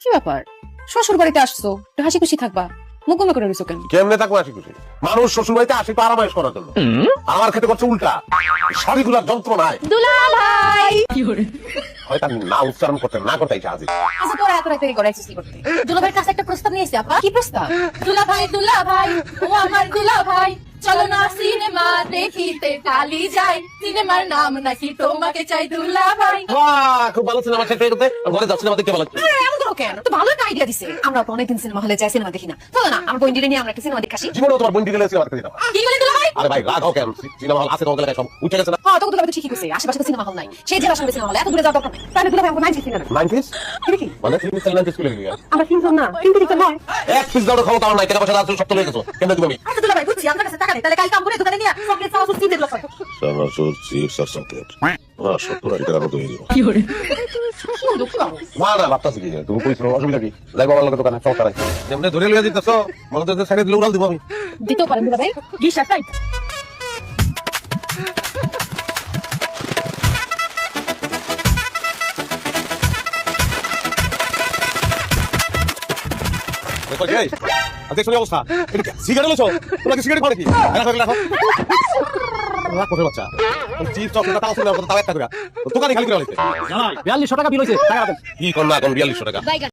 কি ব্যাপার, শ্বশুর বাড়িতে আসছো, একটু হাসি খুশি থাকবা, মুখ গোমা করে রয়েছো কেন? কেমনে থাকবো হাসি খুশি? মানুষ শ্বশুর বাড়িতে আসে তো আরামায়েশ করার জন্য, আমার ক্ষেত্রে করছে উল্টা। শাড়িগুলার যন্ত্রণায় দুলা ভাই হয়তো আমি না উচ্চারণ করতে না করতে ইচ্ছা আছে। আচ্ছা তোরা এত রাতে করে এক্সারসাইজ করতে। দুলা ভাইয়ের কাছে একটা প্রস্তাব নিয়ে এসেছি আপা। কি প্রস্তাব? দুলা ভাই ও আমার দুলা ভাই, চলো না সিনেমা দেখিতে কালি যাই, সিনেমার নাম নাকি তোমাকে চাই দুলা ভাই। বাহ, খুব ভালো সিনেমা সেট করতে ঘরে যাচ্ছি না দেখতে ভালো লাগছে। এমন করো কেন? তো ভালো একটা আইডিয়া দিছে। আমরা তো অনেকদিন সিনেমা হলে যাই, সিনেমা দেখি না। চলো না আমার বোন নিয়ে আমরা একটা সিনেমা দেখে আসি। জীবনে তোমার বোন দিলে সিনেমা দেখতে যাবো। কি বলে দুলা ভাই? আরে ভাই রাগ হও কেন? সিনেমা হল আছে তোমাদের এলাকায় সব উঠে গেছে না? হ্যাঁ তোকে দুলা ভাই তো ঠিকই কইছে, আশেপাশে তো সিনেমা হল নাই। সেই জেলা সঙ্গে সিনেমা হল এত দূরে যাওয়ার দরকার নাই। তাহলে দুলা ভাই আমাকে নাই সিনেমা 90s কি? মানে ফিল্ম স্টাইল 90s স্কুলে গিয়া আমরা তিনজন না, তিনটে দিকে নয়। এক পিস দাও ক্ষমতা আমার নাই, টাকা পয়সা আছে সব চলে গেছে, কেন দিব আমি? আচ্ছা দুলা ভাই বুঝছি, আপনার কাছে টাকা নেই, তাহলে কাল কাম করে দোকানে নিয়ে চকলেট সাউস চিপস এগুলো খাও। সামাসুর চিপস আর চকলেট 70 টাকা মতো হয়ে যাবে। না না ভাবতাছি কি তুমি কইছো অসুবিধা কি? যাই বাবার লগে দোকানে চল তারাই যেমনে ধরে লইয়া দিতেছো মনে তো সাইডে দিলে উড়াল দিব আমি। দিতেও পারেন দুলা ভাই, গিশা টাইট। দেখো কি আজকে শুনি অবস্থা এটা সিগারেট লছো তোমরা কি সিগারেট খাও নাকি? রাখো রাখো রাখ কোথায় বাচ্চা চিপস চকলেট তাও শুনে তাও একটা করে দোকানে খালি করে লইছে। জানাই 4200 টাকা বিল হইছে, টাকা দেন। কি কোন না কোন 4200 টাকা